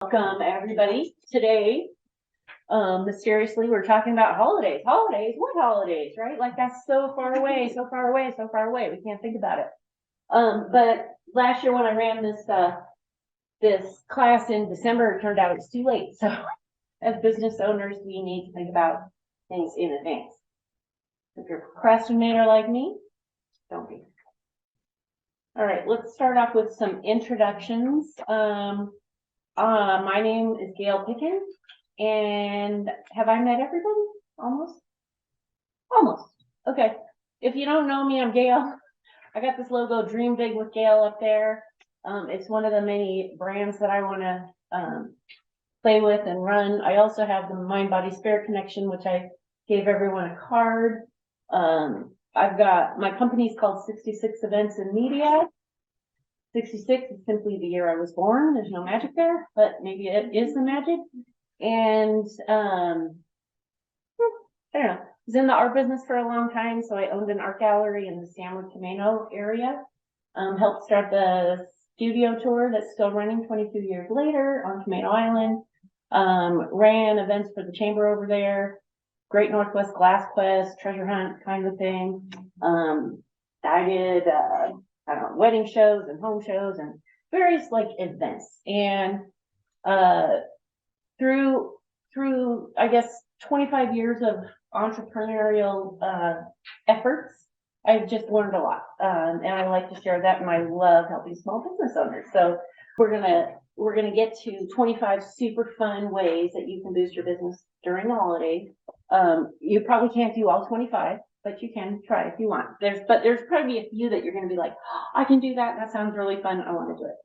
Welcome, everybody. Today, mysteriously, we're talking about holidays. Holidays? What holidays, right? Like that's so far away, so far away, so far away. We can't think about it. But last year when I ran this class in December, it turned out it's too late. So as business owners, we need to think about things in advance. If you're a procrastinator like me, don't be. All right, let's start off with some introductions. My name is Gail Pickens, and have I met everybody? Almost? Almost. Okay. If you don't know me, I'm Gail. I got this logo, Dream Big with Gail, up there. It's one of the many brands that I want to play with and run. I also have the Mind Body Spirit Connection, which I gave everyone a card. I've got my company's called 66 Events and Media. 66 is simply the year I was born. There's no magic there, but maybe it is the magic. And I don't know. I was in the art business for a long time, so I owned an art gallery in the San Luis Camino area. Helped start the studio tour that's still running 22 years later on Camino Island. Ran events for the chamber over there, Great Northwest Glass Quest, treasure hunt kind of thing. I did I don't know, wedding shows and home shows and various like events. And through I guess 25 years of entrepreneurial efforts, I've just learned a lot. And I like to share that, and I love helping small business owners. So we're gonna get to 25 super fun ways that you can boost your business during the holidays. You probably can't do all 25. But you can try if you want. There's probably a few that you're going to be like, oh, I can do that. That sounds really fun. I want to do it.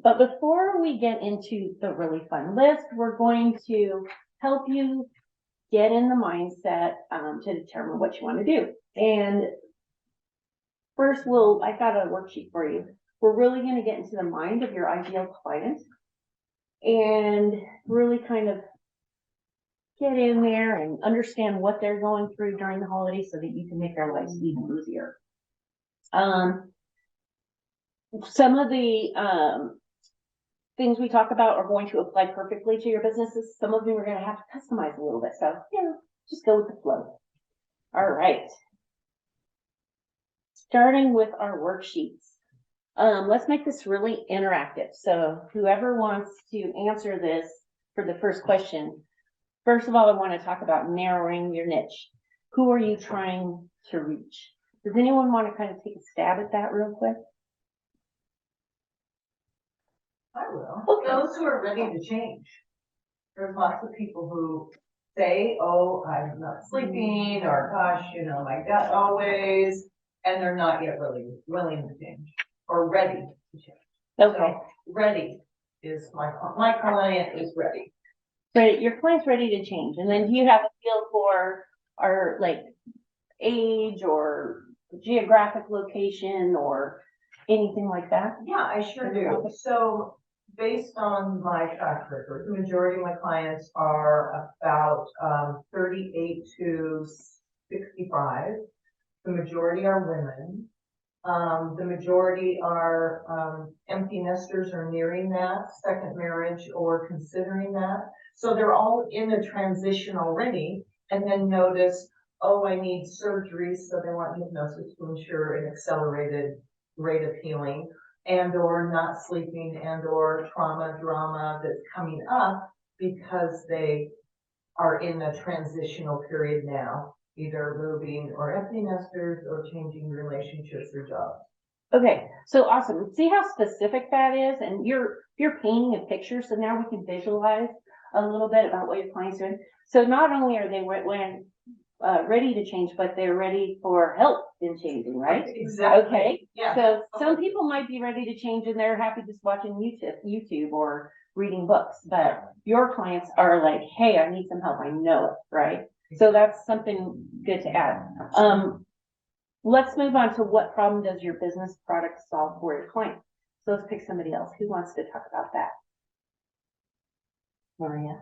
But before we get into the really fun list, we're going to help you get in the mindset to determine what you want to do. And first, I got a worksheet for you. We're really going to get into the mind of your ideal client and really kind of get in there and understand what they're going through during the holidays so that you can make their lives even easier. Some of the things we talk about are going to apply perfectly to your businesses. Some of them are going to have to customize a little bit. So, just go with the flow. All right. Starting with our worksheets. Let's make this really interactive. So whoever wants to answer this for the first question, first of all, I want to talk about narrowing your niche. Who are you trying to reach? Does anyone want to kind of take a stab at that real quick? I will. Okay. Those who are ready to change. There's lots of people who say, oh, I'm not sleeping, or gosh, my gut always, and they're not yet really willing to change or ready to change. Okay. So, ready is my client is ready. Right, your client's ready to change. And then do you have a feel for our like age or geographic location or anything like that? Yeah, I sure do. So based on my track record, the majority of my clients are about 38 to 65. The majority are women. The majority are empty nesters or nearing that, second marriage or considering that. So they're all in a transition already, and then notice, oh, I need surgery, so they want hypnosis to ensure an accelerated rate of healing, and or not sleeping, and or drama that's coming up because they are in a transitional period now, either moving or empty nesters or changing relationships or jobs. Okay, so awesome. See how specific that is? And you're painting a picture, so now we can visualize a little bit about what your client's doing. So not only are they ready to change, but they're ready for help in changing, right? Exactly. Okay. Yeah. So some people might be ready to change and they're happy just watching YouTube or reading books, but your clients are like, hey, I need some help. I know it, right? So that's something good to add. Let's move on to what problem does your business product solve for your client? So let's pick somebody else. Who wants to talk about that? Maria.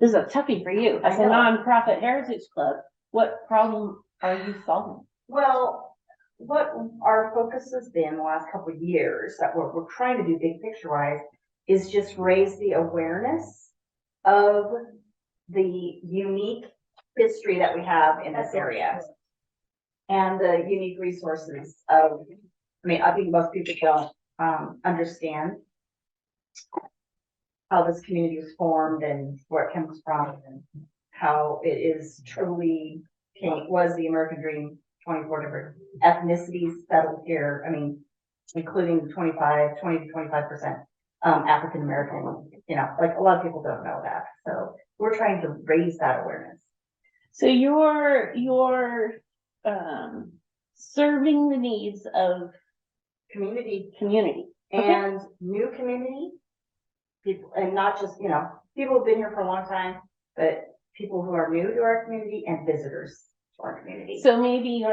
This is a toughie for you. As a nonprofit heritage club, what problem are you solving? Well, what our focus has been the last couple of years that we're trying to do big picture wise is just raise the awareness of the unique history that we have in this area. And the unique resources of, I mean, I think most people don't understand how this community was formed and where it comes from and how it is truly was the American dream, 24 different ethnicities settled here. I mean, including 20 to 25% African American, you know, like a lot of people don't know that. So we're trying to raise that awareness. So you're serving the needs of Community community. and new community people, and not just, you know, people who've been here for a long time, but people who are new to our community and visitors to our community. So maybe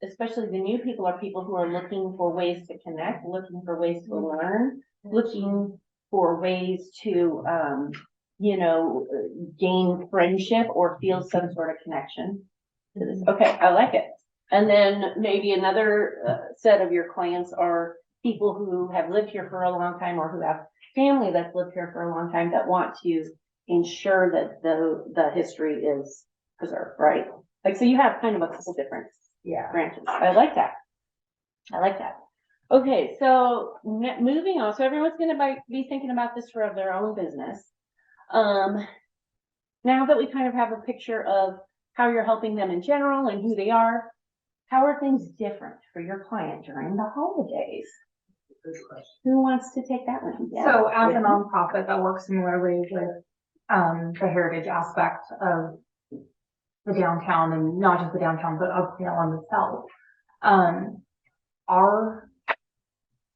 especially the new people are people who are looking for ways to connect, looking for ways to learn, looking for ways to, you know, gain friendship or feel some sort of connection to this. Okay, I like it. And then maybe another set of your clients are people who have lived here for a long time or who have family that's lived here for a long time that want to ensure that the history is preserved, right? Like, so you have kind of a couple different branches. I like that. I like that. Okay, so moving on. So everyone's going to be thinking about this for their own business. Now that we kind of have a picture of how you're helping them in general and who they are, how are things different for your client during the holidays? Who wants to take that one? Yeah. So as a nonprofit that works similarly with the heritage aspect of the downtown, and not just the downtown, but of Salem itself, our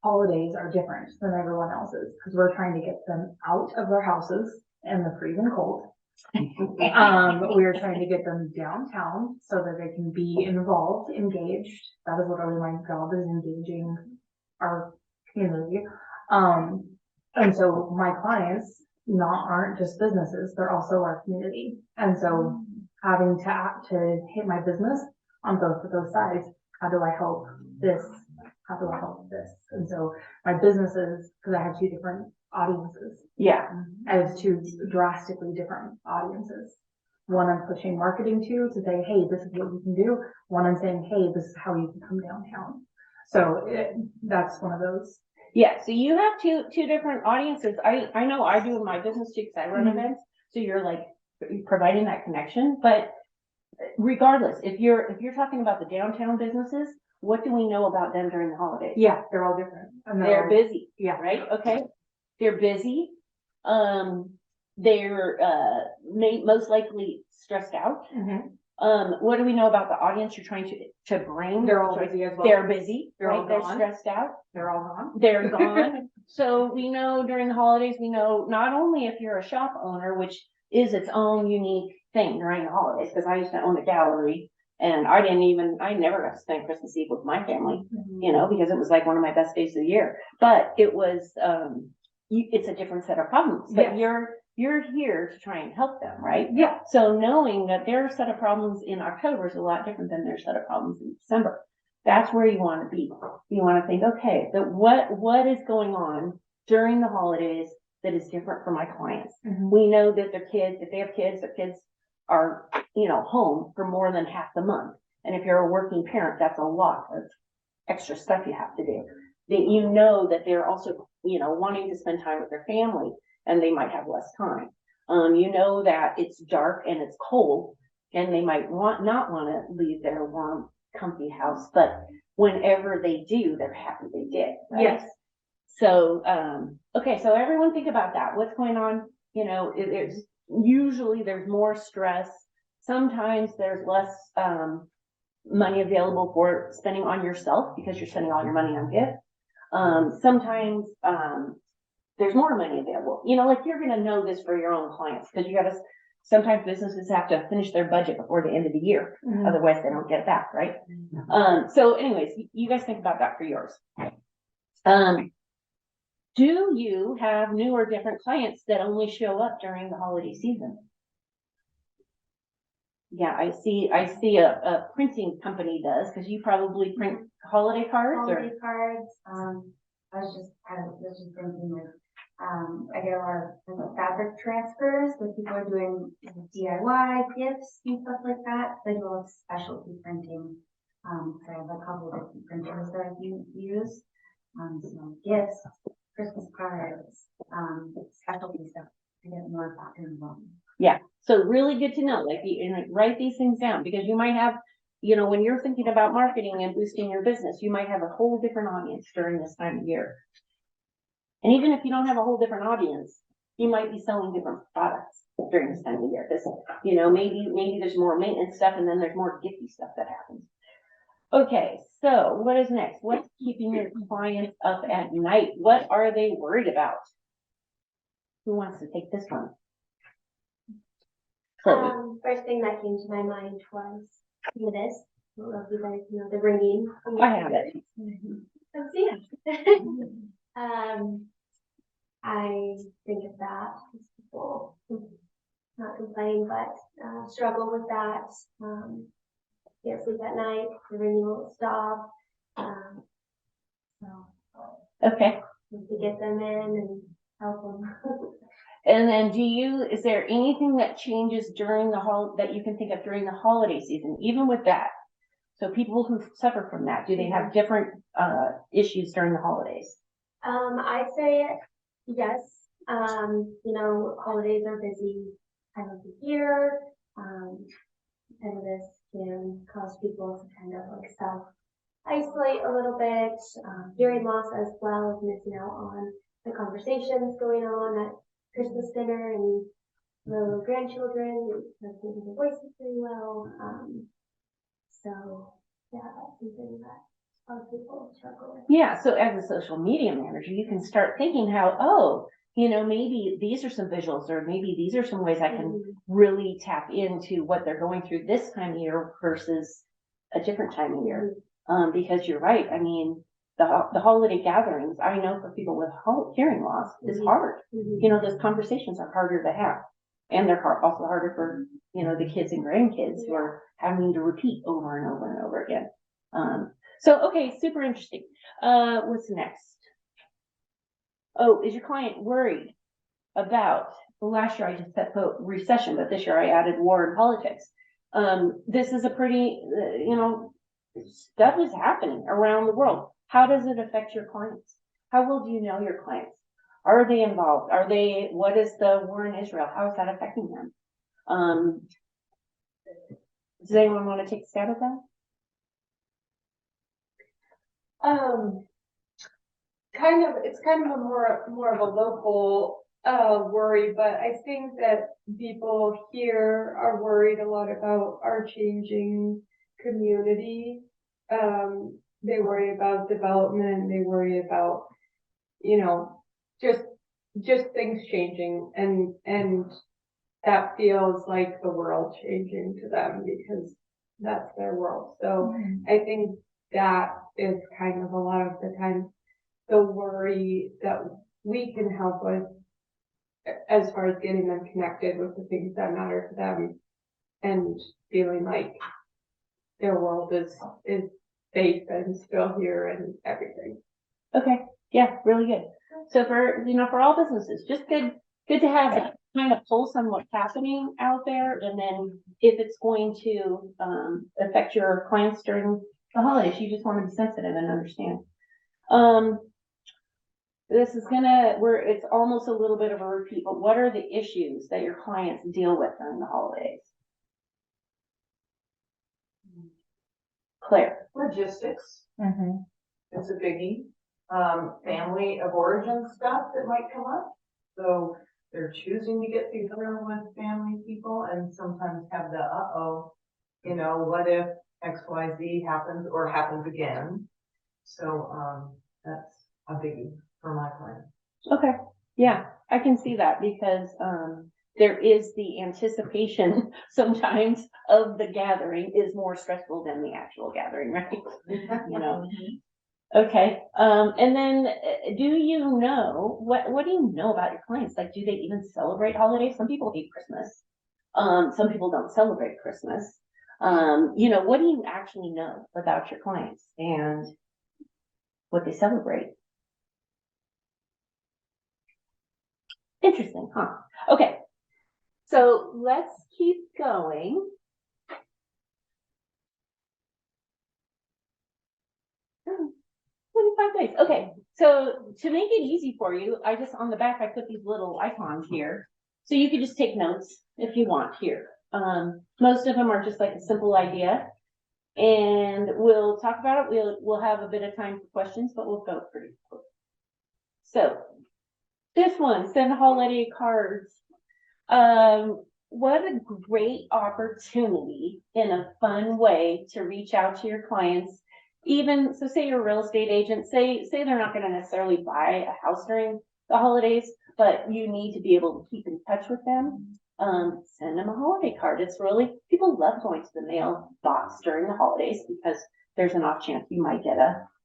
holidays are different than everyone else's because we're trying to get them out of their houses in the freezing cold. We're trying to get them downtown so that they can be involved, engaged. That is literally my job, is engaging our community. And so my clients aren't just businesses, they're also our community. And so having to hit my business on both of those sides, how do I help this? How do I help this? And so my businesses, because I have two different audiences. Yeah. I have two drastically different audiences. One I'm pushing marketing to say, hey, this is what you can do. One I'm saying, hey, this is how you can come downtown. So that's one of those. Yeah, so you have two different audiences. I know I do in my business too, because I run events. So you're like providing that connection. But regardless, if you're talking about the downtown businesses, what do we know about them during the holidays? Yeah, they're all different. And they're busy. Yeah. Right? Okay. They're busy. They're most likely stressed out. What do we know about the audience you're trying to bring? They're all busy as well. They're busy, They're right? all They're gone. stressed out. They're all gone. They're gone. So we know during the holidays, we know not only if you're a shop owner, which is its own unique thing during the holidays, because I used to own a gallery and I never got to spend Christmas Eve with my family, you know, because it was like one of my best days of the year. But it was, it's a different set of problems, but you're here to try and help them, right? Yeah. So knowing that their set of problems in October is a lot different than their set of problems in December. That's where you want to be. You want to think, okay, that what is going on during the holidays that is different for my clients? We know that their kids, if they have kids, their kids are, you know, home for more than half the month. And if you're a working parent, that's a lot of extra stuff you have to do. That you know that they're also, you know, wanting to spend time with their family and they might have less time. You know that it's dark and it's cold and they might not want to leave their warm, comfy house, but whenever they do, they're happy they did. Right? Yes. So, okay, so everyone think about that. What's going on? You know, there's more stress. Sometimes there's less money available for spending on yourself because you're spending all your money on gifts. Sometimes there's more money available. You know, like you're going to know this for your own clients because sometimes businesses have to finish their budget before the end of the year. Otherwise they don't get it back, right? So anyways, you guys think about that for yours. Do you have new or different clients that only show up during the holiday season? Yeah, I see a printing company does, because you probably print holiday cards. Holiday cards, I was just thinking like I get a lot of fabric transfers, so people are doing DIY gifts and stuff like that. I do a lot of specialty printing. So I have a couple of different printers that I can use. So gifts, Christmas cards, specialty stuff. I get more of that involved. Yeah, so really good to know, like, you know, write these things down, because you might have, you know, when you're thinking about marketing and boosting your business, you might have a whole different audience during this time of year. And even if you don't have a whole different audience, you might be selling different products during this time of year, because, you know, maybe there's more maintenance stuff, and then there's more gifty stuff that happens. Okay, so what is next? What's keeping your clients up at night? What are they worried about? Who wants to take this one? Chloe. First thing that came to my mind was this. I don't know if you guys know the ringing. I have it. Oh, yeah. I think of that as people not complain, but struggle with that. Can't sleep at night, the ringing won't stop. So Okay, to get them in and help them. and then is there anything that changes during that you can think of during the holiday season, even with that? So people who suffer from that, do they have different issues during the holidays? I'd say yes. You know, holidays are busy time of the year. And this can cause people to kind of like self-isolate a little bit. Hearing loss as well as missing out on the conversations going on at Christmas dinner, and the grandchildren can't hear their voices very well. So yeah, that's something that a lot of people struggle with. Yeah, so as a social media manager, you can start thinking how, oh, you know, maybe these are some visuals, or maybe these are some ways I can really tap into what they're going through this time of year versus a different time of year. Because you're right. I mean, the holiday gatherings, I know for people with hearing loss is hard. You know, those conversations are harder to have. And they're also harder for, you know, the kids and grandkids who are having to repeat over and over and over again. So, okay, super interesting. What's next? Oh, is your client worried about, well, last year I just said recession, but this year I added war and politics. This is a pretty, you know, stuff is happening around the world. How does it affect your clients? How well do you know your clients? Are they involved? What is the war in Israel? How is that affecting them? Does anyone want to take a stab at that? It's kind of a more of a local worry, but I think that people here are worried a lot about our changing community. They worry about development, they worry about, you know, just things changing, and that feels like the world changing to them because that's their world. So I think that is kind of a lot of the time the worry that we can help with as far as getting them connected with the things that matter to them and feeling like their world is safe and still here and everything. Okay, yeah, really good. So for all businesses, just good to have that kind of pulse on what's happening out there, and then if it's going to affect your clients during the holidays, you just want to be sensitive and understand. This is it's almost a little bit of a repeat, but what are the issues that your clients deal with during the holidays? Claire. Logistics. It's a biggie. Family of origin stuff that might come up. So they're choosing to get together with family people and sometimes have the, you know, what if XYZ happens or happens again? So, that's a biggie for my clients. Okay, yeah, I can see that because there is the anticipation sometimes of the gathering is more stressful than the actual gathering, right? You know. Okay, and then do you know what do you know about your clients? Like, do they even celebrate holidays? Some people hate Christmas. Some people don't celebrate Christmas. You know, what do you actually know about your clients and what they celebrate? Interesting, huh? Okay. So let's keep going. Oh, 25 days. Okay. So to make it easy for you, I just on the back, I put these little icons here. So you can just take notes if you want here. Most of them are just like a simple idea. And we'll talk about it. We'll have a bit of time for questions, but we'll go pretty quick. So this one, send holiday cards. What a great opportunity in a fun way to reach out to your clients. Even so, say you're a real estate agent, say they're not going to necessarily buy a house during the holidays, but you need to be able to keep in touch with them. Send them a holiday card. It's really, people love going to the mail box during the holidays because there's an off chance you might get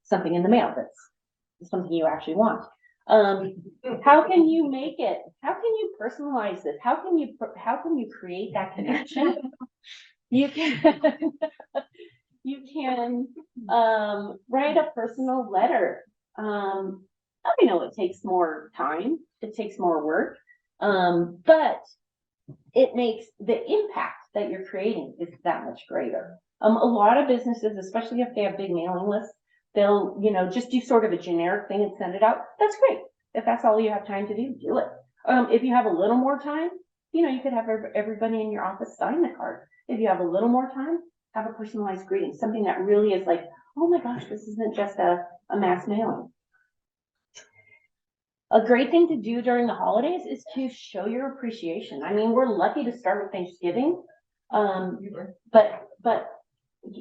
something in the mail that's something you actually want. How can you make it? How can you personalize this? How can you create that connection? You can, write a personal letter. I know it takes more time, it takes more work, but it makes the impact that you're creating is that much greater. A lot of businesses, especially if they have big mailing lists, they'll, just do sort of a generic thing and send it out. That's great. If that's all you have time to do it. If you have a little more time, you could have everybody in your office sign the card. If you have a little more time, have a personalized greeting, something that really is like, oh my gosh, this isn't just a mass mailing. A great thing to do during the holidays is to show your appreciation. I mean, we're lucky to start with Thanksgiving. But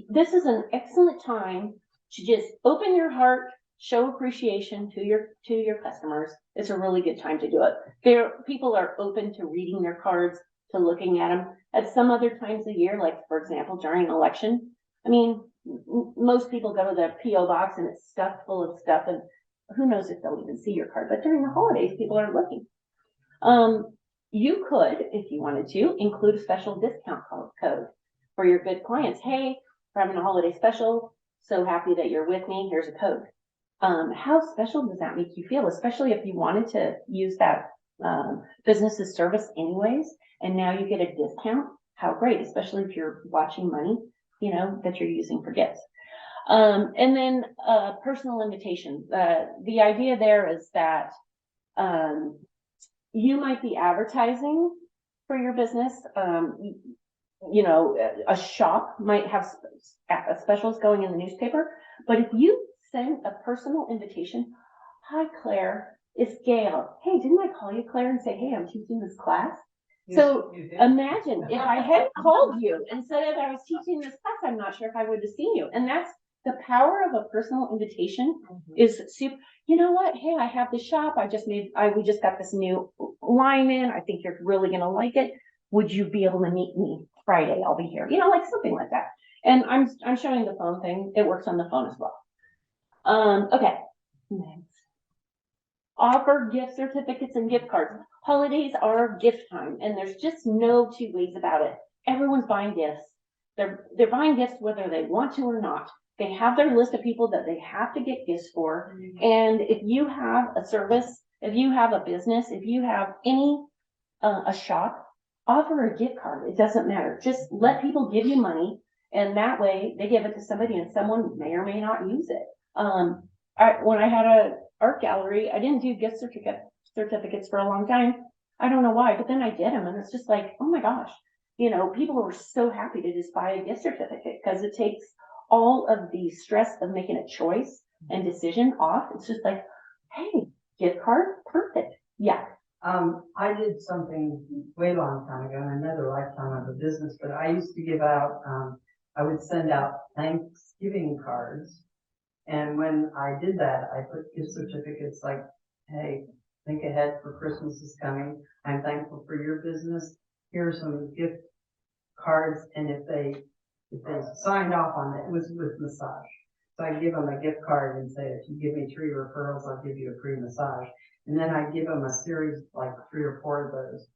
this is an excellent time to just open your heart, show appreciation to your customers. It's a really good time to do it. People are open to reading their cards, to looking at them. At some other times of year, like for example, during an election, I mean, most people go to the P.O. box and it's stuffed full of stuff, and who knows if they'll even see your card. But during the holidays, people are looking. You could, if you wanted to, include a special discount code for your good clients. Hey, we're having a holiday special. So happy that you're with me. Here's a code. How special does that make you feel? Especially if you wanted to use that business's service anyways, and now you get a discount. How great, especially if you're watching money, that you're using for gifts. And then personal invitation. The idea there is that you might be advertising for your business. A shop might have specials going in the newspaper, but if you send a personal invitation, hi Claire, it's Gail. Hey, didn't I call you Claire and say, hey, I'm teaching this class? So imagine if I had called you and said that I was teaching this class, I'm not sure if I would have seen you. And that's the power of a personal invitation is super. You know what? Hey, I have the shop. We just got this new line in. I think you're really going to like it. Would you be able to meet me Friday? I'll be here. Like something like that. And I'm showing the phone thing. It works on the phone as well. Okay. Next. Offer gift certificates and gift cards. Holidays are gift time, and there's just no two ways about it. Everyone's buying gifts. They're buying gifts whether they want to or not. They have their list of people that they have to get gifts for. And if you have a service, if you have a business, if you have a shop, offer a gift card. It doesn't matter. Just let people give you money, and that way they give it to somebody and someone may or may not use it. When I had an art gallery, I didn't do gift certificates for a long time. I don't know why, but then I did them, and it's just like, oh my gosh, people were so happy to just buy a gift certificate because it takes all of the stress of making a choice and decision off. It's just like, hey, gift card, perfect. Yeah. I did something way long time ago in another lifetime of a business, but I used to give out, I would send out Thanksgiving cards. And when I did that, I put gift certificates like, hey, think ahead for Christmas is coming. I'm thankful for your business. Here are some gift cards. And if they signed off on it, it was with massage. So I give them a gift card and say, if you give me 3 referrals, I'll give you a free massage. And then I give them a series, like 3 or 4 of those.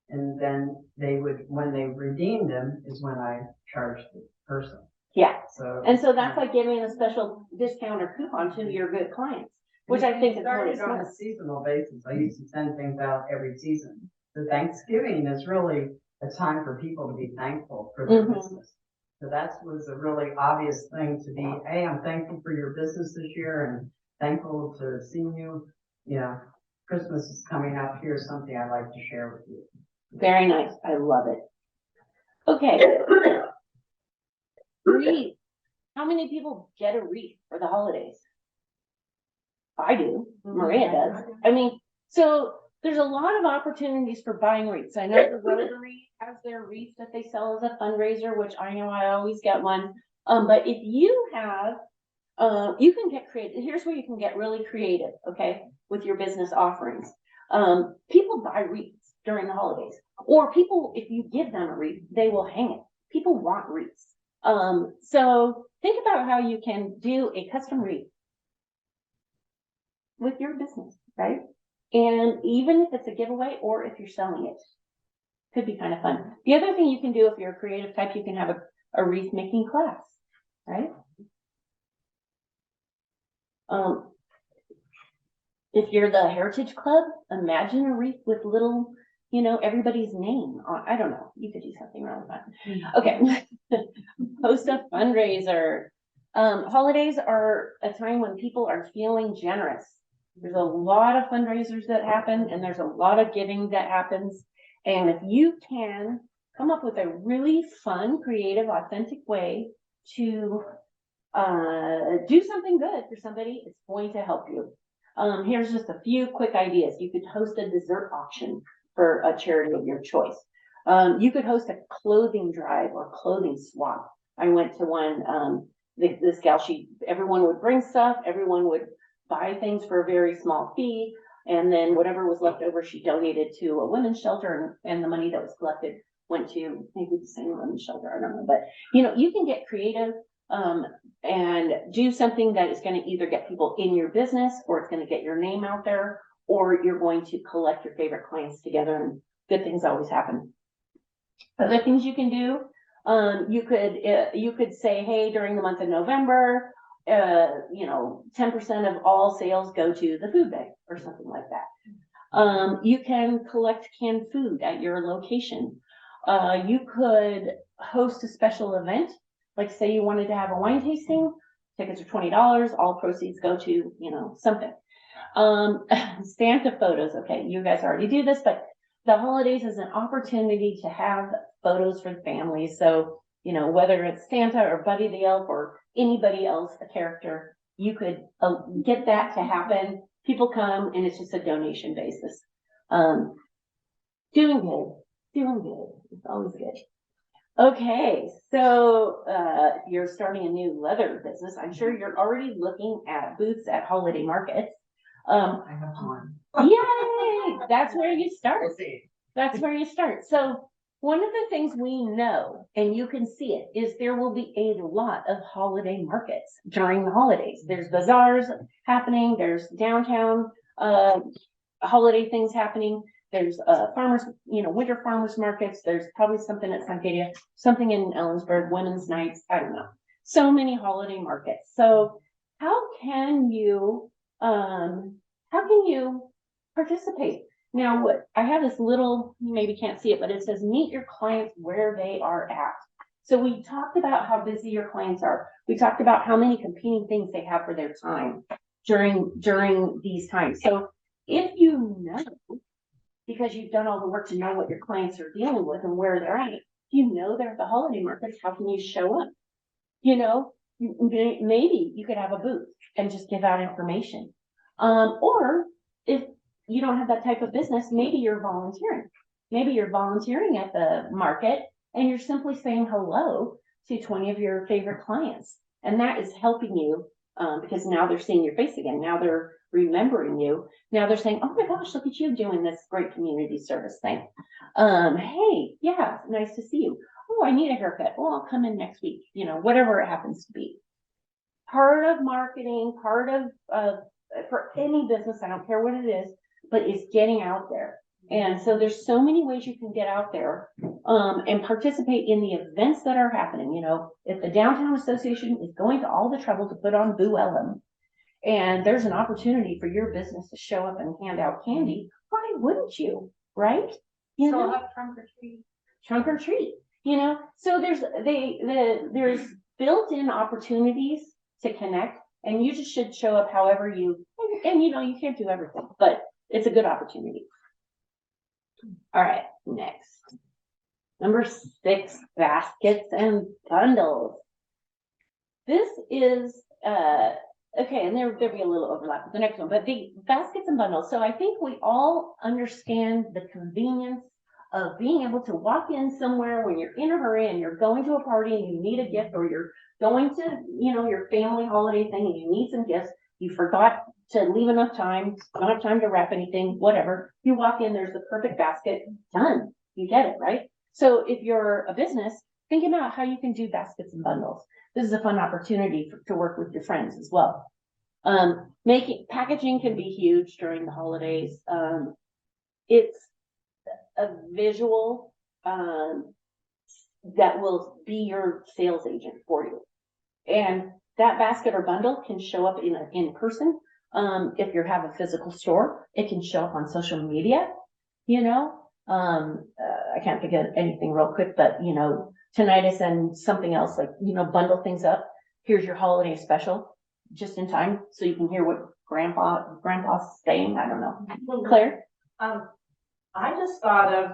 And then they would, when they redeemed them, is when I charged the person. Yeah. So that's like giving a special discount or coupon to your good clients. which I think is really Started on a smart. seasonal basis. I used to send things out every season. The Thanksgiving is really a time for people to be thankful for their Mhm. business. So that was a really obvious thing to be, hey, I'm thankful for your business this year and thankful to have seen you. You know, Christmas is coming up. Here's something I'd like to share with you. Very nice. I love it. Okay. Wreath. How many people get a wreath for the holidays? I do. Maria does. I mean, so there's a lot of opportunities for buying wreaths. I know the Rotary has their wreath that they sell as a fundraiser, which I know I always get one. But if you have, you can get creative. Here's where you can get really creative, okay, with your business offerings. People buy wreaths during the holidays, or people, if you give them a wreath, they will hang it. People want wreaths. So think about how you can do a custom wreath with your business, right? And even if it's a giveaway or if you're selling it, could be kind of fun. The other thing you can do if you're a creative type, you can have a wreath making class, right? If you're the Heritage Club, imagine a wreath with little, you know, everybody's name on. I don't know. You could do something really fun. Okay. Host a fundraiser. Holidays are a time when people are feeling generous. There's a lot of fundraisers that happen and there's a lot of giving that happens. And if you can come up with a really fun, creative, authentic way to do something good for somebody, it's going to help you. Here's just a few quick ideas. You could host a dessert auction for a charity of your choice. You could host a clothing drive or clothing swap. I went to one, this gal, everyone would bring stuff, everyone would buy things for a very small fee, and then whatever was left over, she donated to a women's shelter, and the money that was collected went to maybe the same women's shelter, I don't know, but you know, you can get creative and do something that is going to either get people in your business, or it's going to get your name out there, or you're going to collect your favorite clients together, and good things always happen. Other things you can do, you could say, hey, during the month of November, you know, 10% of all sales go to the food bank or something like that. You can collect canned food at your location. You could host a special event, like say you wanted to have a wine tasting, tickets are $20, all proceeds go to, you know, something. Santa photos, okay, you guys already do this, but the holidays is an opportunity to have photos for the family. So, you know, whether it's Santa or Buddy the Elf or anybody else, a character, you could get that to happen. People come and it's just a donation basis. Doing good. It's always good. Okay, so you're starting a new leather business. I'm sure you're already looking at booths at holiday markets. I have one. Yay! That's where you start. We'll see. That's where you start. So one of the things we know, and you can see it, is there will be a lot of holiday markets during the holidays. There's bazaars happening. There's downtown holiday things happening. There's farmers, you know, winter farmers markets. There's probably something at Suncadia, something in Ellensburg, women's nights. I don't know. So many holiday markets. So how can you participate? Now, what I have this little, you maybe can't see it, but it says meet your clients where they are at. So we talked about how busy your clients are. We talked about how many competing things they have for their time during these times. So if you know, because you've done all the work to know what your clients are dealing with and where they're at, if you know they're at the holiday markets, how can you show up? You know, maybe you could have a booth and just give out information. Or if you don't have that type of business, maybe you're volunteering. Maybe you're volunteering at the market and you're simply saying hello to 20 of your favorite clients. And that is helping you because now they're seeing your face again. Now they're remembering you. Now they're saying, oh my gosh, look at you doing this great community service thing. Hey, yeah, nice to see you. Oh, I need a haircut. Well, I'll come in next week, you know, whatever it happens to be. Part of marketing, part of for any business, I don't care what it is, but is getting out there. And so there's so many ways you can get out there and participate in the events that are happening. You know, if the Downtown Association is going to all the trouble to put on Boo Ellen, and there's an opportunity for your business to show up and hand out candy, why wouldn't you, right? You So know? have trunk or treat. Trunk or treat, you know, so there's built-in opportunities to connect, and you just should show up however you, and you know, you can't do everything, but it's a good opportunity. All right, next. Number 6, baskets and bundles. This is, okay, and there'll be a little overlap with the next one, but the baskets and bundles. So I think we all understand the convenience of being able to walk in somewhere when you're in a hurry and you're going to a party and you need a gift, or you're going to, you know, your family holiday thing and you need some gifts. You forgot to leave enough time, don't have time to wrap anything, whatever. You walk in, there's the perfect basket, done. You get it, right? So if you're a business, think about how you can do baskets and bundles. This is a fun opportunity to work with your friends as well. Packaging can be huge during the holidays. It's a visual that will be your sales agent for you. And that basket or bundle can show up in person. If you have a physical store, it can show up on social media, you know. I can't think of anything real quick, but you know, tonight I send something else, like, you know, bundle things up. Here's your holiday special, just in time, so you can hear what grandpa's saying. I don't know. Claire? I just thought of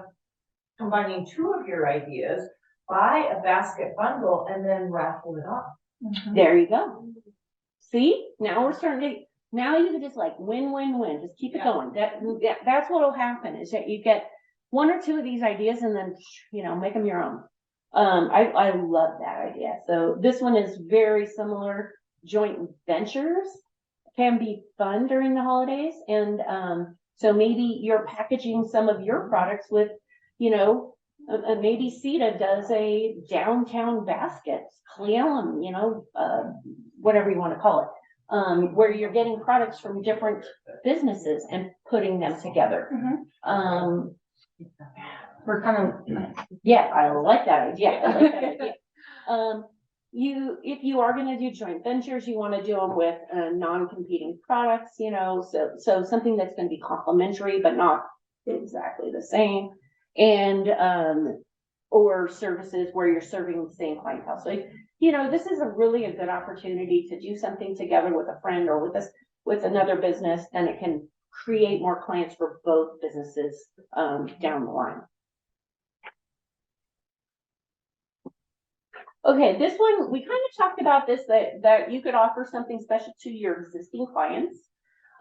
combining 2 of your ideas, buy a basket bundle and then raffle it off. There you go. See, now we're starting to, now you can just like win, just keep it going. That's what'll happen, is that you get 1 or 2 of these ideas and then, you know, make them your own. I love that idea. So this one is very similar. Joint ventures can be fun during the holidays. And, so maybe you're packaging some of your products with, you know, maybe CETA does a downtown basket, Clealum, you know, whatever you want to call it, where you're getting products from different businesses and putting them together. We're kind of, Yeah, I like that idea. I like that idea. If you are going to do joint ventures, you want to do them with non-competing products, you know, so something that's going to be complementary, but not exactly the same. And, or services where you're serving the same clientele. So, you know, this is a good opportunity to do something together with a friend or with another business, and it can create more clients for both businesses, down the line. Okay, this one, we kind of talked about this, that you could offer something special to your existing clients.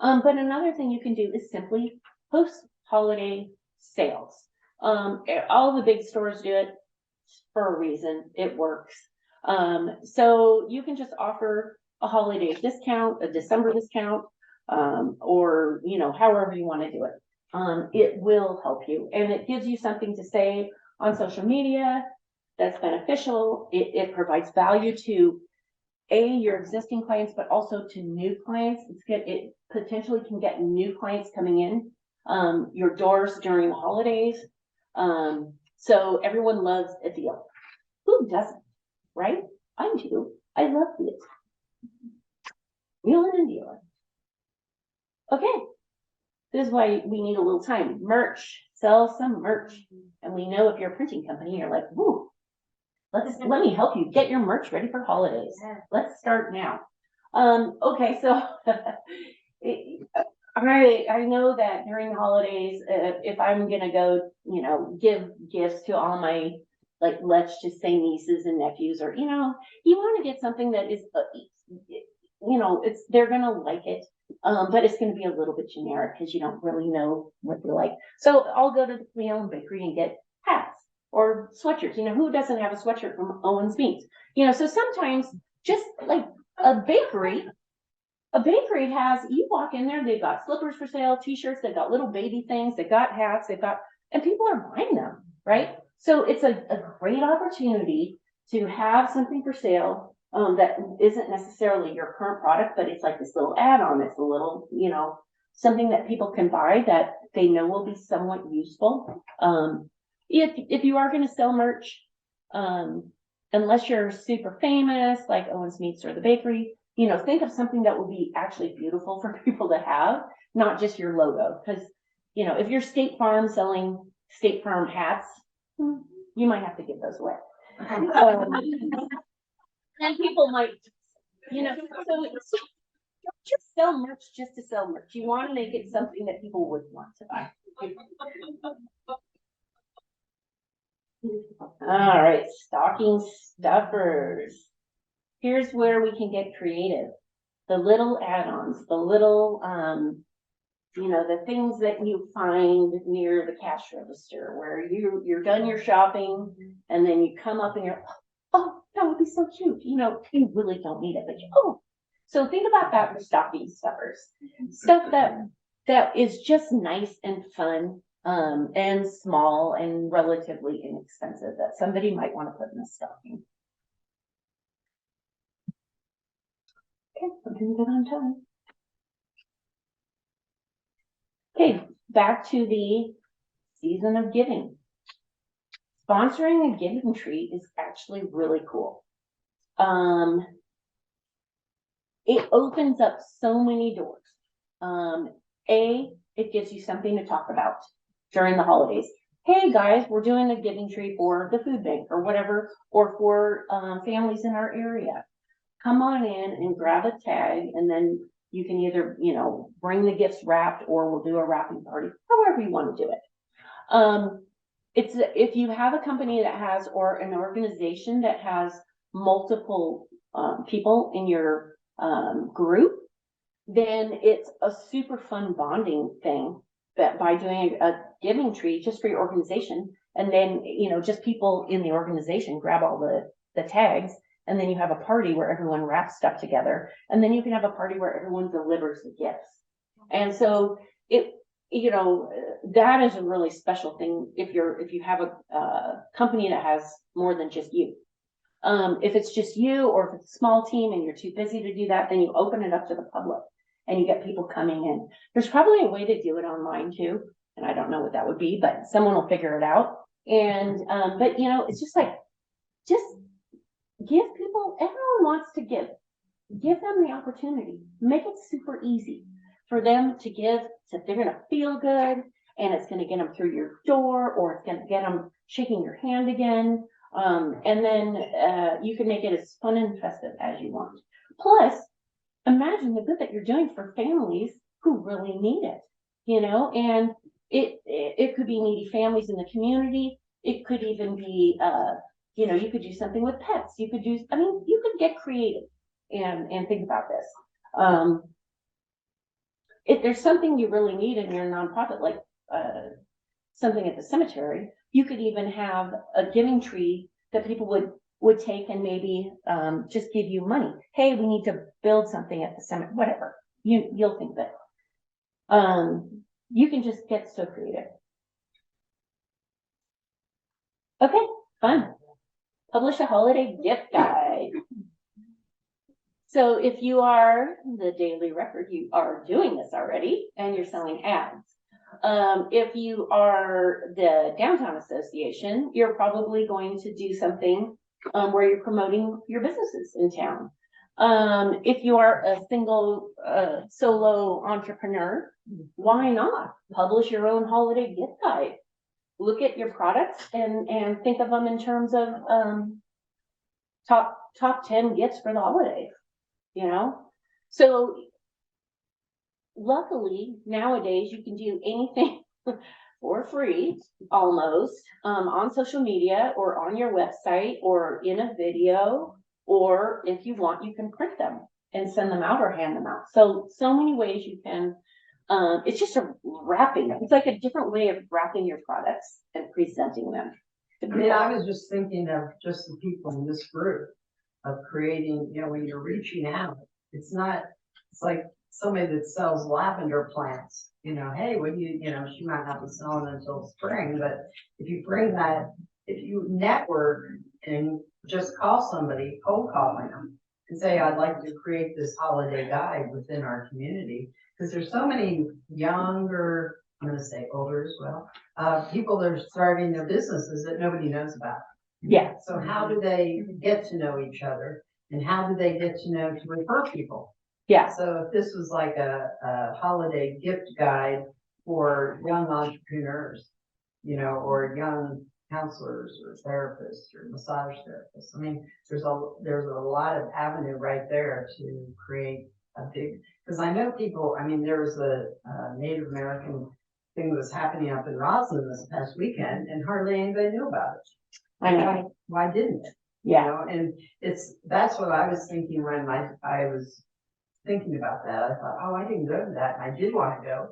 But another thing you can do is simply post holiday sales. All the big stores do it for a reason. It works. So you can just offer a holiday discount, a December discount, or, you know, however you want to do it. It will help you, and it gives you something to say on social media that's beneficial. It provides value to your existing clients, but also to new clients. It potentially can get new clients coming in your doors during the holidays. So everyone loves a deal. Who doesn't, right? I do. I love deals. Wheeling and dealing. Okay. This is why we need a little time. Merch. Sell some merch. And we know if you're a printing company, you're like, whoo, let me help you get your merch ready for holidays. Let's start now. Okay, so I know that during the holidays, if I'm gonna go, you know, give gifts to all my, like, let's just say nieces and nephews, or, you know, you want to get something that is, you know, they're gonna like it, but it's gonna be a little bit generic because you don't really know what they like. So I'll go to the Clealum Bakery and get hats or sweatshirts. You know, who doesn't have a sweatshirt from Owens Meats? You know, so sometimes just like a bakery has, you walk in there, they've got slippers for sale, t-shirts, they've got little baby things, they've got hats, and people are buying them, right? So it's a great opportunity to have something for sale that isn't necessarily your current product, but it's like this little add-on. It's a little, you know, something that people can buy that they know will be somewhat useful. If you are going to sell merch, unless you're super famous, like Owens Meats or the bakery, you know, think of something that would be actually beautiful for people to have, not just your logo. Cause, you know, if you're State Farm selling State Farm hats, you might have to give those away. And people might, you know, so it's don't just sell merch just to sell merch. You want to make it something that people would want to buy. All right, stocking stuffers. Here's where we can get creative. The little add-ons, the little, you know, the things that you find near the cash register where you're done your shopping and then you come up and you're, oh, that would be so cute. You know, you really don't need it, but so think about that for stocking stuffers. Stuff that is just nice and fun, and small and relatively inexpensive that somebody might want to put in a stocking. Okay, we're doing good on time. Okay, back to the season of giving. Sponsoring a giving tree is actually really cool. It opens up so many doors. It gives you something to talk about during the holidays. Hey guys, we're doing a giving tree for the food bank or whatever, or for families in our area. Come on in and grab a tag, and then you can either, you know, bring the gifts wrapped, or we'll do a wrapping party, however you want to do it. It's if you have a company that has, or an organization that has multiple people in your group, then it's a super fun bonding thing that by doing a giving tree just for your organization, and then, you know, just people in the organization grab all the tags, and then you have a party where everyone wraps stuff together, and then you can have a party where everyone delivers the gifts. And so you know, that is a really special thing if you have a company that has more than just you. If it's just you, or if it's a small team and you're too busy to do that, then you open it up to the public and you get people coming in. There's probably a way to do it online too, and I don't know what that would be, but someone will figure it out. And but you know, it's just like, just give people, everyone wants to give them the opportunity. Make it super easy for them to give, so they're going to feel good, and it's going to get them through your door, or it's going to get them shaking your hand again. And then you can make it as fun and festive as you want. Plus, imagine the good that you're doing for families who really need it, you know, and it could be needy families in the community. It could even be, you know, you could do something with pets. You could do, I mean, you could get creative and think about this. If there's something you really need in your nonprofit, like something at the cemetery, you could even have a giving tree that people would take and maybe just give you money. Hey, we need to build something at the cemetery, whatever. You'll think of it. You can just get so creative. Okay, fun. Publish a holiday gift guide. So if you are the Daily Record, you are doing this already, and you're selling ads. If you are the Downtown Association, you're probably going to do something where you're promoting your businesses in town. If you are a single solo entrepreneur, why not publish your own holiday gift guide? Look at your products and think of them in terms of top 10 gifts for the holidays, you know? So luckily, nowadays, you can do anything for free, almost, on social media or on your website or in a video, or if you want, you can print them and send them out or hand them out. So many ways you can, it's just a wrapping. It's like a different way of wrapping your products and presenting them. I mean, I was just thinking of just the people in this group of creating, you know, when you're reaching out, it's like somebody that sells lavender plants, you know, hey, when you know, she might not be selling until spring, but if you bring that, if you network and just call somebody, cold calling them and say, I'd like to create this holiday guide within our community, because there's so many younger, I'm going to say older as well, people that are starting their businesses that nobody knows about. Yeah. So how do they get to know each other? And how do they get to know to refer people? Yeah, So if this was like a holiday gift guide for young entrepreneurs, you know, or young counselors or therapists or massage therapists. I mean, there's a lot of avenue right there to create a big, because I know people, I mean, there was a Native American thing that was happening up in Roslyn this past weekend and hardly anybody knew about it. I know. Why didn't it? You Yeah, know, and that's what I was thinking when I was thinking about that. I thought, oh, I didn't go to that, and I did want to go.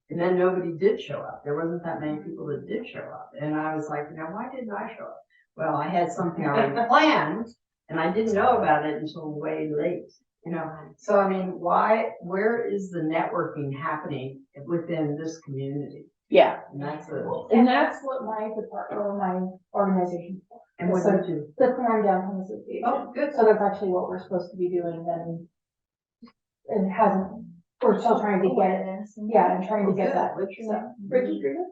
And then nobody did show up. There wasn't that many people that did show up. And I was like, you know, why didn't I show up? Well, I had something already planned, and I didn't know about it until way late, you know? So, I mean, where is the networking happening within this community? yeah. And that's And that's what my department, or my organization, and what So- do you? the Florida Downtown Association. Oh, good. So that's actually what we're supposed to be doing then. It hasn't, we're still trying to get it, yeah, I'm trying to get that. What's your name? Ricky Green?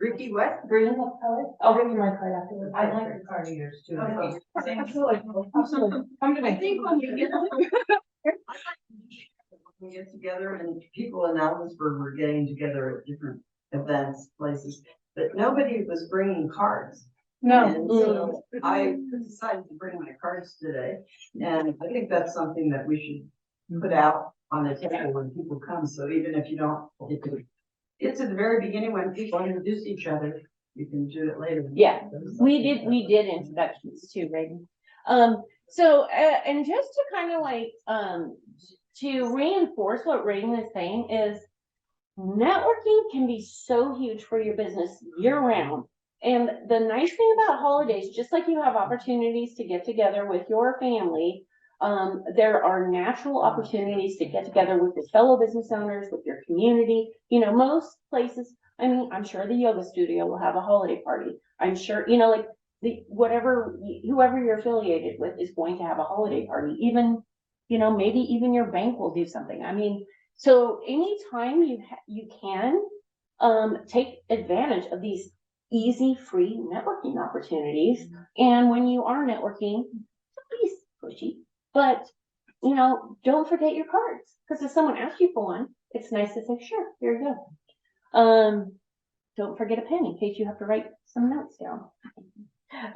Ricky what? Green, what color? I'll bring you my card afterwards. I like the card of yours too. Absolutely, absolutely. Come to I me. think when we get together and people in Ellensburg were getting together at different events, places, but nobody was bringing cards. No. And so I decided to bring my cards today, and I think that's something that we should put out on the table when people come, so even if you don't get to the very beginning when people introduce each other, you can do it later. Yeah, we did introductions too, Reagan. So, and just to kind of like, to reinforce what Reagan is saying is networking can be so huge for your business year round. And the nice thing about holidays, just like you have opportunities to get together with your family, there are natural opportunities to get together with your fellow business owners, with your community. You know, most places, I mean, I'm sure the yoga studio will have a holiday party. I'm sure, you know, like whoever you're affiliated with is going to have a holiday party. Even, you know, maybe even your bank will do something. I mean, so anytime you can, take advantage of these easy, free networking opportunities. And when you are networking, don't be pushy, but you know, don't forget your cards. Because if someone asks you for one, it's nice to say, sure, here you go. Don't forget a pen in case you have to write some notes down.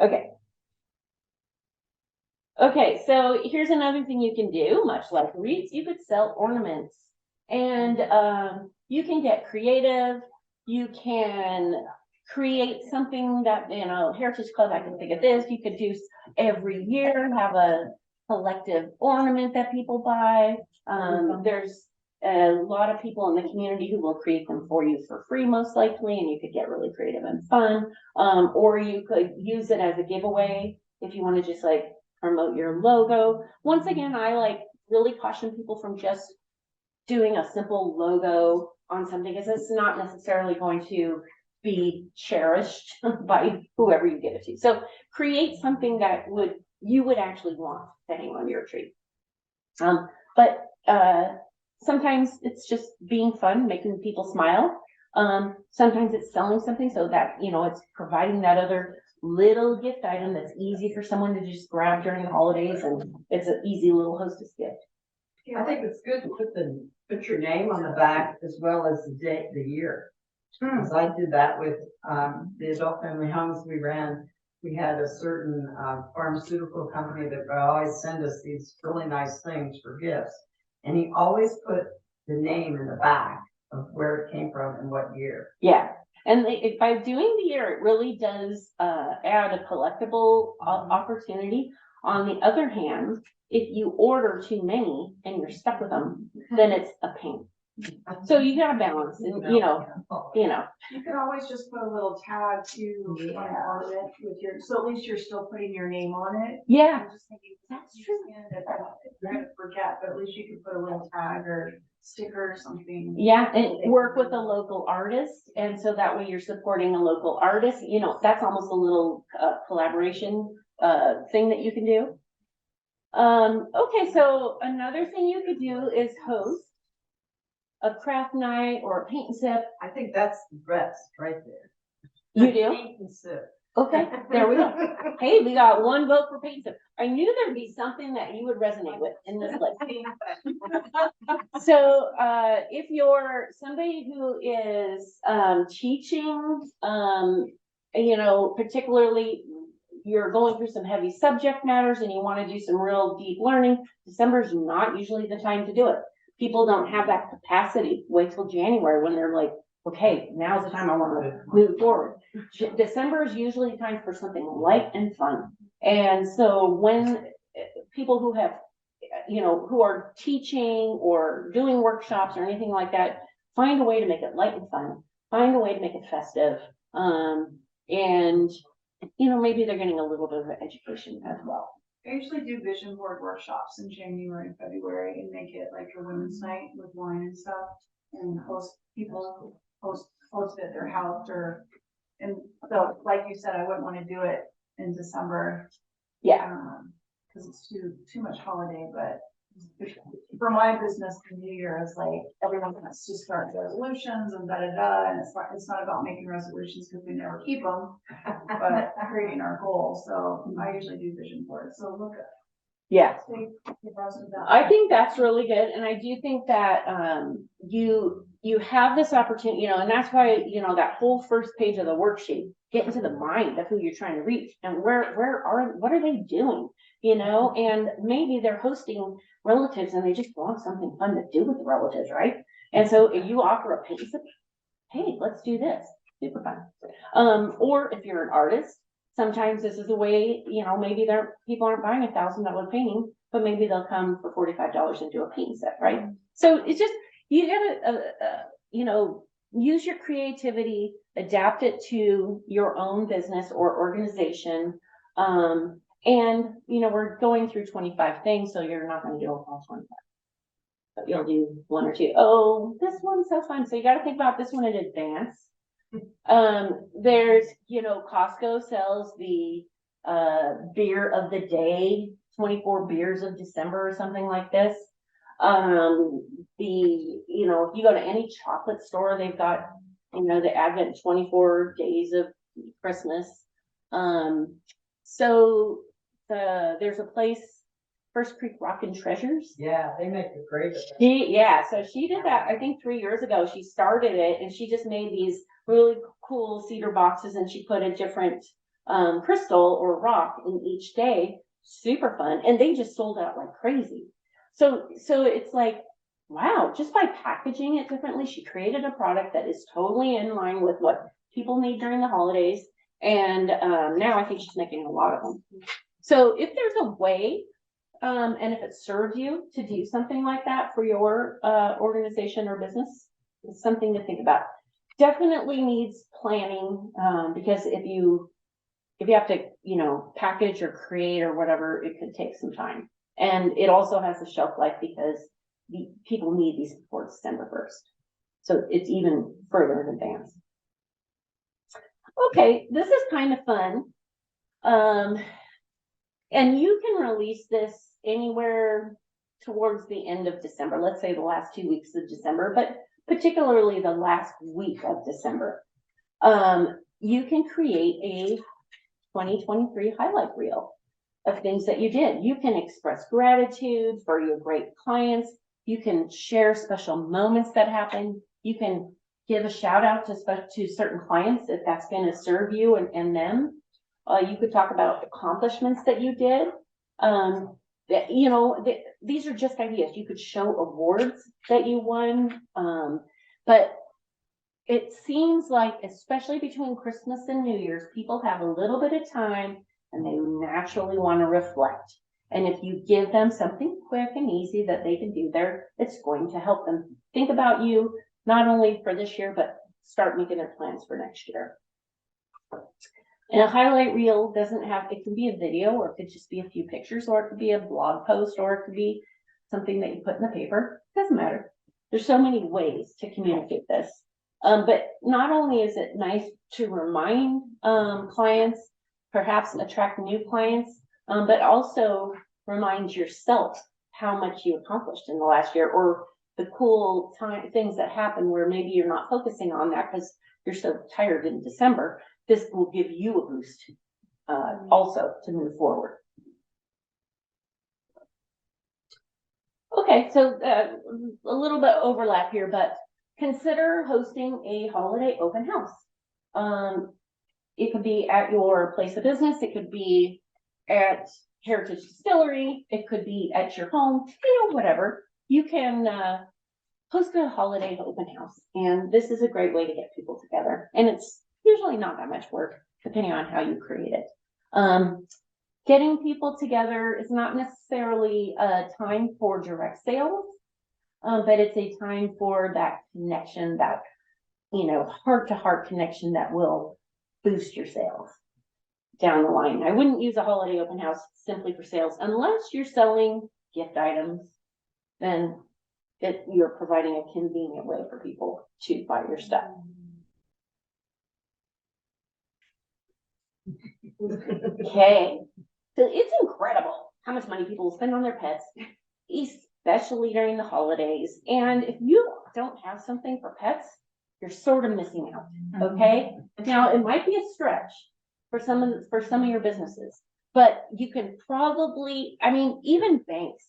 Okay. Okay, so here's another thing you can do, much like wreaths, you could sell ornaments. And you can get creative. You can create something that, you know, Heritage Club, I can think of this, you could do every year, have a collective ornament that people buy. There's a lot of people in the community who will create them for you for free, most likely, and you could get really creative and fun. Or you could use it as a giveaway if you want to just like promote your logo. Once again, I like really caution people from just doing a simple logo on something because it's not necessarily going to be cherished by whoever you give it to. So create something that you would actually want to hang on your tree. But sometimes it's just being fun, making people smile. Sometimes it's selling something so that, you know, it's providing that other little gift item that's easy for someone to just grab during the holidays, and it's an easy little hostess gift. I think it's good to put your name on the back as well as the date, the year. Because I did that with, the adult family homes we ran. We had a certain, pharmaceutical company that would always send us these really nice things for gifts. And he always put the name in the back of where it came from and what year. Yeah, and by doing the year, it really does add a collectible opportunity. On the other hand, if you order too many and you're stuck with them, then it's a pain. So you gotta balance, and, you know. You could always just put a little tag to an ornament with your, so at least you're still putting your name on it. Yeah, I'm just thinking, that's you true. can, you're gonna forget, but at least you could put a little tag or sticker or something. Yeah, and work with a local artist, and so that way you're supporting a local artist, you know, that's almost a little collaboration thing that you can do. Okay, so another thing you could do is host a craft night or a paint and sip. I think that's the best right there. You do? Paint and sip. Okay, there we go. Hey, we got one vote for paint sip. I knew there'd be something that you would resonate with in this list. So, if you're somebody who is, teaching, you know, particularly you're going through some heavy subject matters and you want to do some real deep learning, December is not usually the time to do it. People don't have that capacity. Wait till January when they're like, okay, now's the time I want to move forward. December is usually time for something light and fun. And so when people who have, you know, who are teaching or doing workshops or anything like that, find a way to make it light and fun, find a way to make it festive. And, you know, maybe they're getting a little bit of education as well. I usually do vision board workshops in January and February and make it like a women's night with wine and stuff. And host people, host it at their house and so, like you said, I wouldn't want to do it in December. Yeah. Cause it's too much holiday, but for my business, the new year is like, everyone has to start resolutions and and it's not about making resolutions because we never keep them, but creating our goals. So I usually do vision boards. So look at. Yeah. I I think that's really good, and I do think that you have this opportunity, you know, and that's why, you know, that whole first page of the worksheet, get into the mind of who you're trying to reach and what are they doing, you know, and maybe they're hosting relatives and they just want something fun to do with the relatives, right? And so if you offer a paint sip, hey, let's do this, super fun. Or if you're an artist, sometimes this is a way, you know, maybe people aren't buying $1,000 painting, but maybe they'll come for $45 and do a paint set, right? So it's just, you gotta, you know, use your creativity, adapt it to your own business or organization. And, you know, we're going through 25 things, so you're not gonna do all 25. But you'll do one or two. Oh, this one's so fun. So you gotta think about this one in advance. There's, you know, Costco sells the beer of the day, 24 beers of December or something like this. You know, if you go to any chocolate store, they've got, you know, the Advent 24 days of Christmas. So there's a place, First Creek Rockin' Treasures. Yeah, they make it great. So she did that, I think 3 years ago. She started it and she just made these really cool cedar boxes and she put a different crystal or rock in each day. Super fun. And they just sold out like crazy. So it's like, wow, just by packaging it differently, she created a product that is totally in line with what people need during the holidays. And now I think she's making a lot of them. So if there's a way, and if it serves you to do something like that for your organization or business, it's something to think about. Definitely needs planning, because if you have to, you know, package or create or whatever, it could take some time. And it also has a shelf life because the people need these before December 1st. So it's even further in advance. Okay, this is kind of fun. And you can release this anywhere towards the end of December, let's say the last 2 weeks of December, but particularly the last week of December. You can create a 2023 highlight reel of things that you did. You can express gratitude for your great clients. You can share special moments that happen. You can give a shout out to certain clients if that's going to serve you and them. You could talk about accomplishments that you did. You know, these are just ideas. You could show awards that you won. But it seems like, especially between Christmas and New Year's, people have a little bit of time and they naturally want to reflect. And if you give them something quick and easy that they can do there, it's going to help them think about you, not only for this year, but start making their plans for next year. And a highlight reel doesn't have, it can be a video, or it could just be a few pictures, or it could be a blog post, or it could be something that you put in the paper. It doesn't matter. There's so many ways to communicate this. But not only is it nice to remind clients, perhaps attract new clients, but also remind yourself how much you accomplished in the last year, or the cool things that happen where maybe you're not focusing on that because you're so tired in December. this will give you a boost, also to move forward. Okay, so, a little bit overlap here, but consider hosting a holiday open house. It could be at your place of business, it could be at Heritage Distillery, it could be at your home, whatever. You can, host a holiday open house, and this is a great way to get people together, and it's usually not that much work, depending on how you create it. Getting people together is not necessarily a time for direct sales, but it's a time for that connection, that, heart-to-heart connection that will boost your sales down the line. I wouldn't use a holiday open house simply for sales unless you're selling gift items, then you're providing a convenient way for people to buy your stuff. Okay, so it's incredible how much money people spend on their pets, especially during the holidays. And if you don't have something for pets, you're sort of missing out. Okay, now it might be a stretch for some of your businesses, but you can probably, even banks.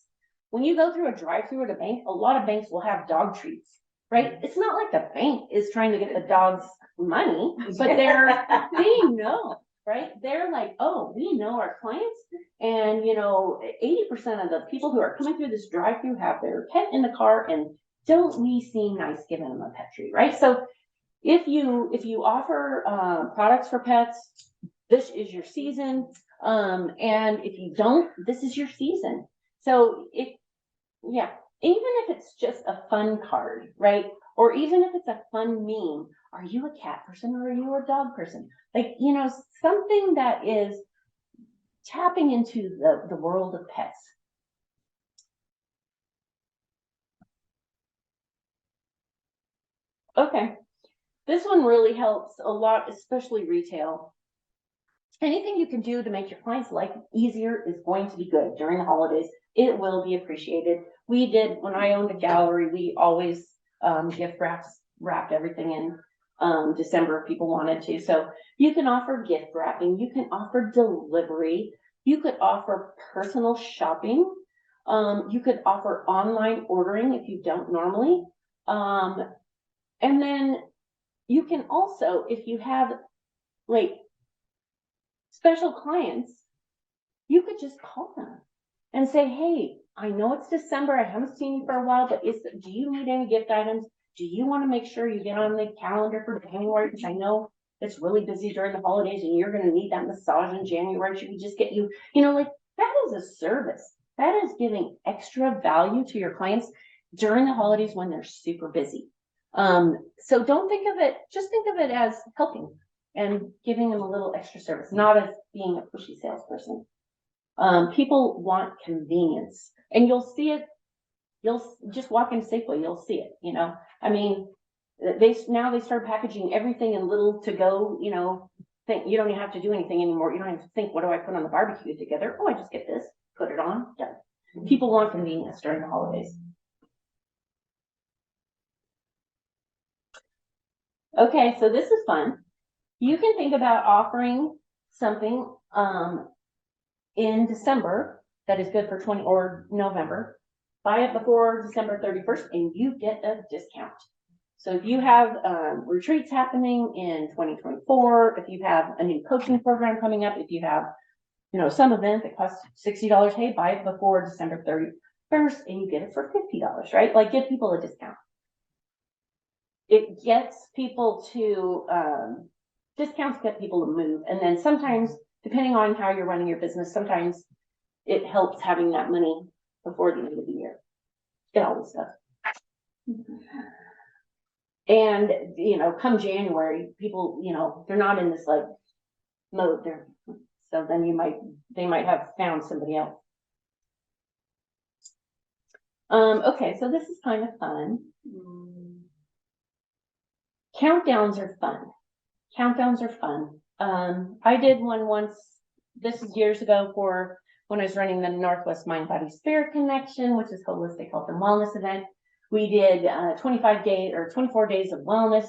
When you go through a drive-through at a bank, a lot of banks will have dog treats, right? It's not like the bank is trying to get the dogs money, but they know, right? They're like, oh, we know our clients, and 80% of the people who are coming through this drive-through have their pet in the car, and don't we seem nice giving them a pet treat, right? So if you offer products for pets, this is your season. And if you don't, this is your season. So even if it's just a fun card, right? Or even if it's a fun meme, are you a cat person or are you a dog person? Like, something that is tapping into the world of pets. Okay, this one really helps a lot, especially retail. Anything you can do to make your clients' life easier is going to be good during the holidays. It will be appreciated. We did, when I owned a gallery, we always gift wrapped everything in December if people wanted to. So you can offer gift wrapping, you can offer delivery, you could offer personal shopping, you could offer online ordering if you don't normally. And then you can also, if you have like special clients, you could just call them and say, hey, I know it's December, I haven't seen you for a while, but do you need any gift items? Do you want to make sure you get on the calendar for January? Because I know it's really busy during the holidays and you're going to need that massage in January. Should we just get you, that is a service. That is giving extra value to your clients during the holidays when they're super busy. So don't think of it, just think of it as helping and giving them a little extra service, not as being a pushy salesperson. People want convenience, and you'll see it. You'll just walk in Safeway, you'll see it, they start packaging everything in little to go, think you don't even have to do anything anymore. You don't have to think, what do I put on the barbecue together? Oh, I just get this, put it on, done. People want convenience during the holidays. Okay, so this is fun. You can think about offering something in December that is good for or November. Buy it before December 31st and you get a discount. So if you have retreats happening in 2024, if you have a new coaching program coming up, if you have some event that costs $60, hey, buy it before December 31st and you get it for $50, right? Like, give people a discount. It gets people to, discounts get people to move. And then sometimes, depending on how you're running your business, sometimes it helps having that money before the end of the year. Get all this stuff. And, come January, people, they're not in this like mode there. So then they might have found somebody else. Okay, so this is kind of fun. Countdowns are fun. Countdowns are fun. I did one once, this is years ago, for when I was running the Northwest Mind Body Spirit Connection, which is holistic health and wellness event. We did 25 days or 24 days of wellness,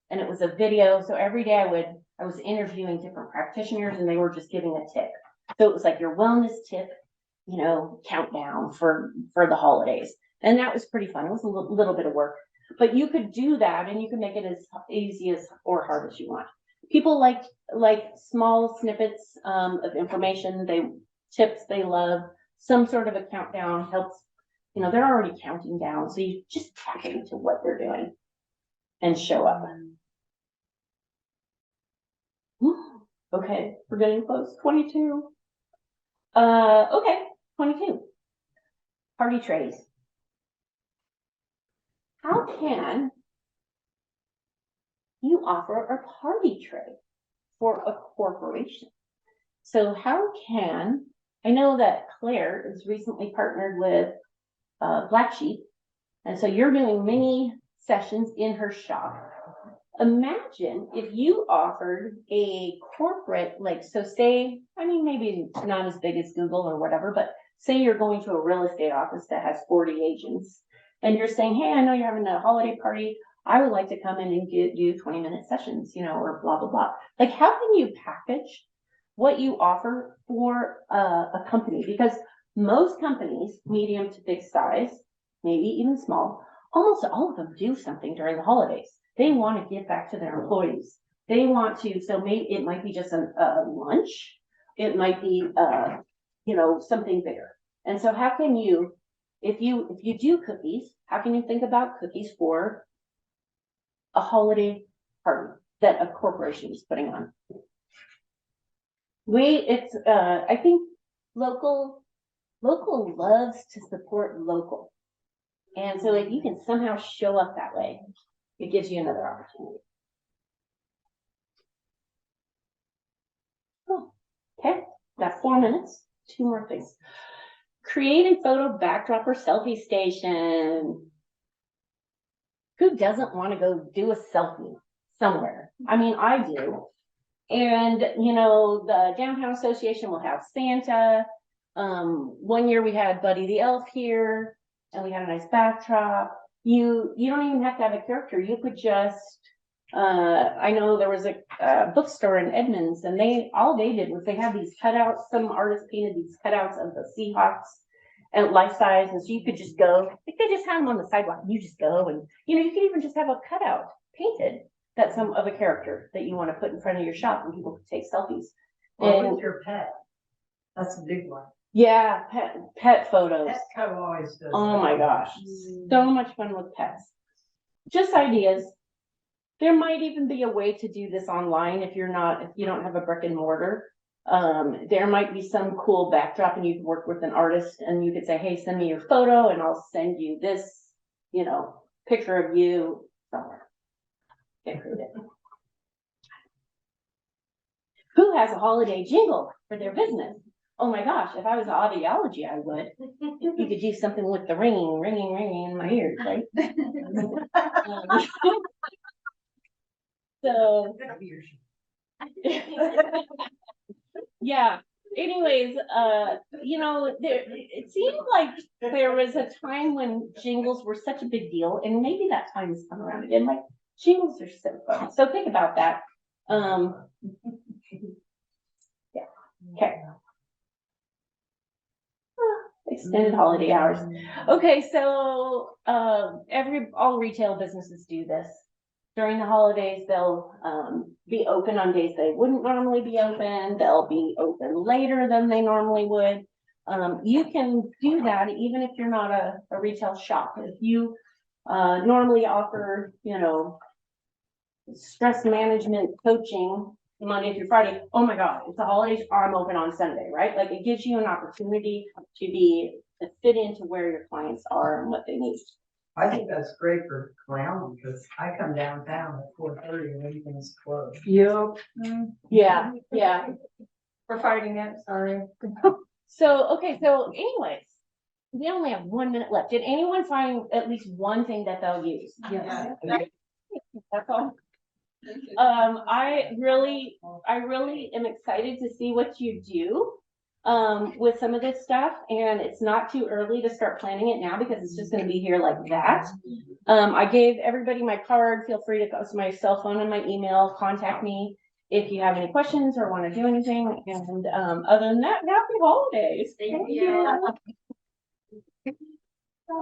and it was a video. So every day I would I was interviewing different practitioners and they were just giving a tip. So it was like your wellness tip, countdown for the holidays. And that was pretty fun. It was a little bit of work, but you could do that and you can make it as easy as or hard as you want. People like small snippets of information, tips they love, some sort of a countdown helps, they're already counting down. So you just tap into what they're doing and show up. Okay, we're getting close. 22. Okay, 22. Party trays. How can you offer a party tray for a corporation? So how can, I know that Claire is recently partnered with Black Sheep, and so you're doing mini sessions in her shop. Imagine if you offered a corporate, say, maybe not as big as Google or whatever, but say you're going to a real estate office that has 40 agents and you're saying, hey, I know you're having a holiday party. I would like to come in and do 20-minute sessions, or blah, blah, blah. How can you package what you offer for a company? Because most companies, medium to big size, maybe even small, almost all of them do something during the holidays. They want to give back to their employees. They want to, so maybe it might be just a lunch. It might be, something bigger. And so how can you, if you do cookies, how can you think about cookies for a holiday party that a corporation is putting on? I think local loves to support local. And so if you can somehow show up that way, it gives you another opportunity. Oh, okay, got 4 minutes, 2 more things. Create a photo backdrop or selfie station. Who doesn't want to go do a selfie somewhere? I do. And, the Downtown Association will have Santa. One year we had Buddy the Elf here and we had a nice backdrop. You don't even have to have a character. You could just, I know there was a bookstore in Edmonds and all they did was they had these cutouts. Some artists painted these cutouts of the Seahawks and life size. And so you could just go, they just had them on the sidewalk. You just go and, you could even just have a cutout painted that's some of a character that you want to put in front of your shop and people could take selfies. Or with your pet. That's a big one. Yeah, pet photos. Petco always does. Oh my gosh, so much fun with pets. Just ideas. There might even be a way to do this online if you don't have a brick and mortar. There might be some cool backdrop and you could work with an artist and you could say, hey, send me your photo and I'll send you this, picture of you somewhere. Get creative. Who has a holiday jingle for their business? Oh my gosh, if I was audiology, I would. You could do something with the ringing in my ears, right? So, yeah. Anyways, it seemed like there was a time when jingles were such a big deal, and maybe that time has come around again. Jingles are so fun. So think about that. Yeah. Okay. Extended holiday hours. Okay, so all retail businesses do this. During the holidays, they'll be open on days they wouldn't normally be open. They'll be open later than they normally would. You can do that even if you're not a retail shop. If you normally offer, stress management coaching Monday through Friday, oh my God, it's the holidays, I'm open on Sunday, right? It gives you an opportunity to fit into where your clients are and what they need. I think that's great for clowning because I come downtown at 4:30 and everything's closed. Yep. Yeah. We're fighting it, sorry. So anyways, we only have 1 minute left. Did anyone find at least one thing that they'll use? Yes. That's all. I really am excited to see what you do with some of this stuff, and it's not too early to start planning it now because it's just going to be here like that. I gave everybody my card. Feel free to go to my cell phone and my email, contact me. if you have any questions or want to do anything. And, other than that, happy holidays. Thank you.